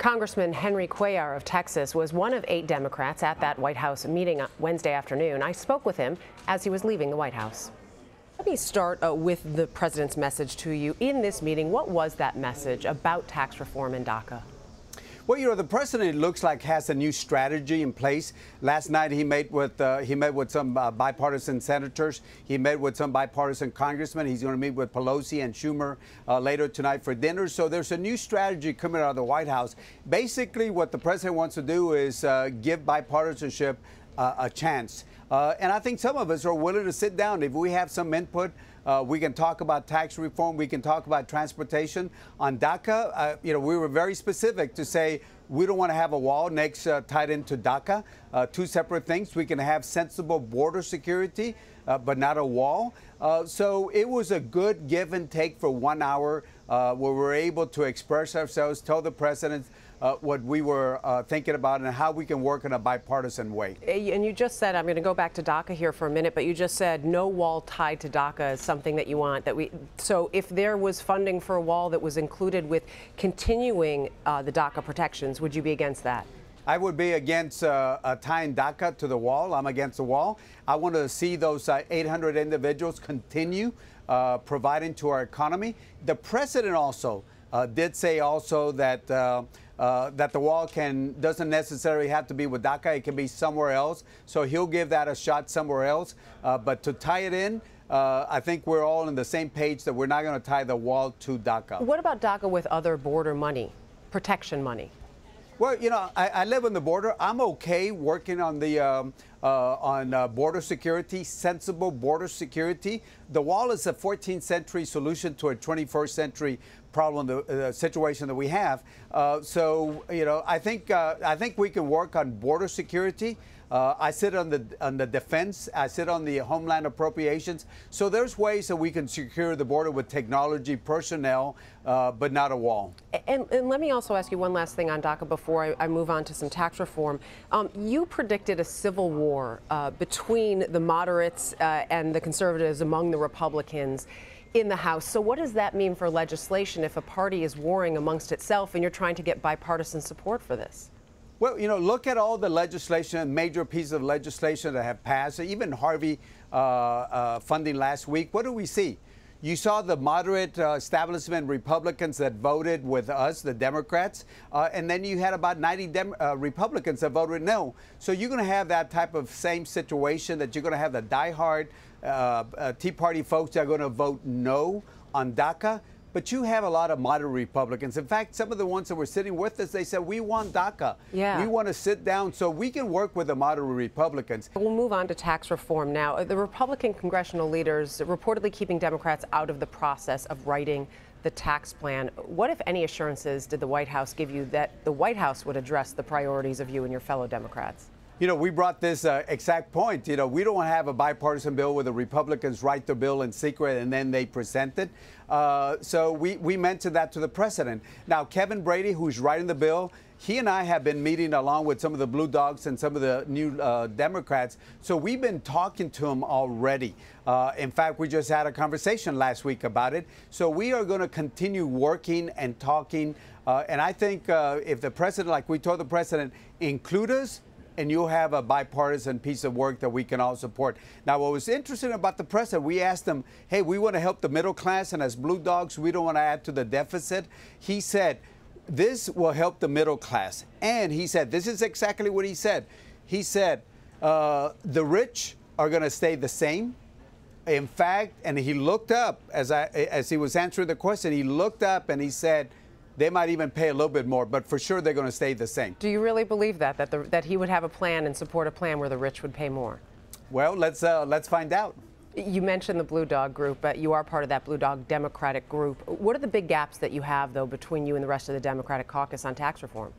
Congressman Cuellar of Texas was one of 8 Democrats at that White House meeting Wednesday afternoon. I spoke with him as he was leaving the White House. Let me start with the president's message to you. In this meeting, what was that message about tax reform in DACA? Well, you know, the president looks like has a new strategy in place. Last night he met with some bipartisan senators. He met with some bipartisan congressmen. He's going to meet with Pelosi and Schumer later tonight for dinner. So there's a new strategy coming out of the White House. Basically, what the president wants to do is give bipartisanship a chance. And I think some of us are willing to sit down. If we have some input, we can talk about tax reform. We can talk about transportation. On DACA, you know, we were very specific to say we don't want to have a wall next tied into DACA. Two separate things. We can have sensible border security, but not a wall. So it was a good give and take for 1 hour where we were able to express ourselves, tell the president what we were thinking about and how we can work in a bipartisan way. And you just said, I'm going to go back to DACA here for a minute, but you just said no wall tied to DACA is something that you want. So if there was funding for a wall that was included with continuing the DACA protections, would you be against that? I would be against tying DACA to the wall. I'm against the wall. I want to see those 800 individuals continue providing to our economy. The president also did say also that that the wall doesn't necessarily have to be with DACA. It can be somewhere else. So he'll give that a shot somewhere else. But to tie it in, I think we're all on the same page that we're not going to tie the wall to DACA. What about DACA with other border money, protection money? Well, you know, I live on the border. I'm okay working on the border security, sensible border security. The wall is a 14th century solution to a 21st century problem, the situation that we have. So, you know, I think we can work on border security. I sit on the defense. I sit on the homeland appropriations. So there's ways that we can secure the border with technology, personnel, but not a wall. And let me also ask you one last thing on DACA before I move on to some tax reform. You predicted a civil war between the moderates and the conservatives among the Republicans in the House. So what does that mean for legislation if a party is warring amongst itself and you're trying to get bipartisan support for this? Well, you know, look at all the legislation, major pieces of legislation that have passed, even Harvey funding last week. What do we see? You saw the moderate establishment Republicans that voted with us, the Democrats, and then you had about 90 Republicans that voted no. So you're going to have that type of same situation that you're going to have the diehard Tea Party folks that are going to vote no on DACA. But you have a lot of moderate Republicans. In fact, some of the ones that were sitting with us, they said, we want DACA. Yeah. We want to sit down so we can work with the moderate Republicans. We'll move on to tax reform now. The Republican congressional leaders reportedly keeping Democrats out of the process of writing the tax plan. What, if any, assurances did the White House give you that the White House would address the priorities of you and your fellow Democrats? You know, we brought this exact point. You know, we don't have a bipartisan bill where the Republicans write the bill in secret and then they present it. So we mentioned that to the president. Now, Kevin Brady, who's writing the bill, he and I have been meeting along with some of the Blue Dogs and some of the new Democrats. So we've been talking to him already. In fact, we just had a conversation last week about it. So we are going to continue working and talking. And I think if the president, like we told the president, include us, and you'll have a bipartisan piece of work that we can all support. Now, what was interesting about the president, we asked him, hey, we want to help the middle class, and as Blue Dogs, we don't want to add to the deficit. He said, this will help the middle class. And he said, this is exactly what he said. He said, the rich are going to stay the same. In fact, and he looked up, as he was answering the question, he looked up and he said, they might even pay a little bit more, but for sure they're going to stay the same. Do you really believe that he would have a plan and support a plan where the rich would pay more? Well, let's find out. You mentioned the Blue Dog group, but you are part of that Blue Dog Democratic group. What are the big gaps that you have, though, between you and the rest of the Democratic caucus on tax reform?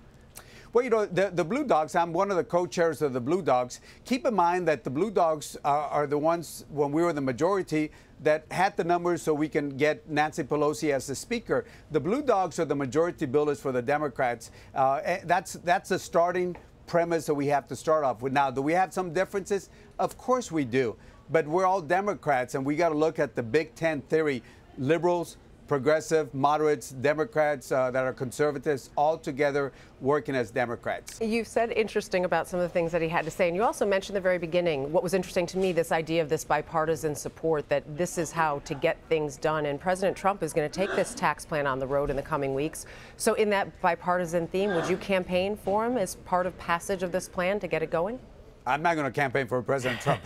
Well, you know, the Blue Dogs, I'm one of the co-chairs of the Blue Dogs. Keep in mind that the Blue Dogs are the ones, when we were the majority, that had the numbers so we can get Nancy Pelosi as the speaker. The Blue Dogs are the majority builders for the Democrats. That's a starting premise that we have to start off with. Now, do we have some differences? Of course we do. But we're all Democrats, and we got to look at the Big Ten theory. Liberals, progressive, moderates, Democrats that are conservatives, all together working as Democrats. You said interesting about some of the things that he had to say, and you also mentioned at the very beginning what was interesting to me, this idea of this bipartisan support, that this is how to get things done. And President Trump is going to take this tax plan on the road in the coming weeks. So in that bipartisan theme, would you campaign for him as part of passage of this plan to get it going? I'm not going to campaign for President Trump.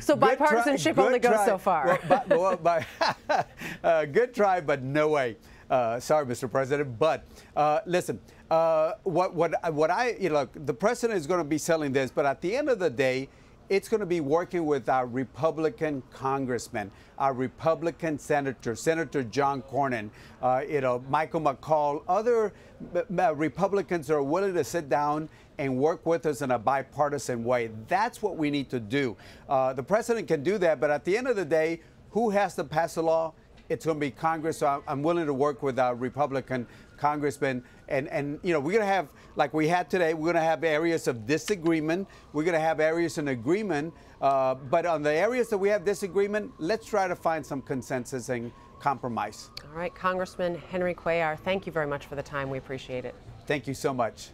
So bipartisanship only goes so far. Good try, but no way. Sorry, Mr. President. But listen, the president is going to be selling this, but at the end of the day, it's going to be working with our Republican congressmen, our Republican senators, Senator John Cornyn, Michael McCall, other Republicans that are willing to sit down and work with us in a bipartisan way. That's what we need to do. The president can do that, but at the end of the day, who has to pass the law? It's going to be Congress. So I'm willing to work with our Republican congressmen. And we're going to have, like we had today, we're going to have areas of disagreement. We're going to have areas in agreement. But on the areas that we have disagreement, let's try to find some consensus and compromise. All right, Congressman Henry Cuellar, thank you very much for the time. We appreciate it. Thank you so much.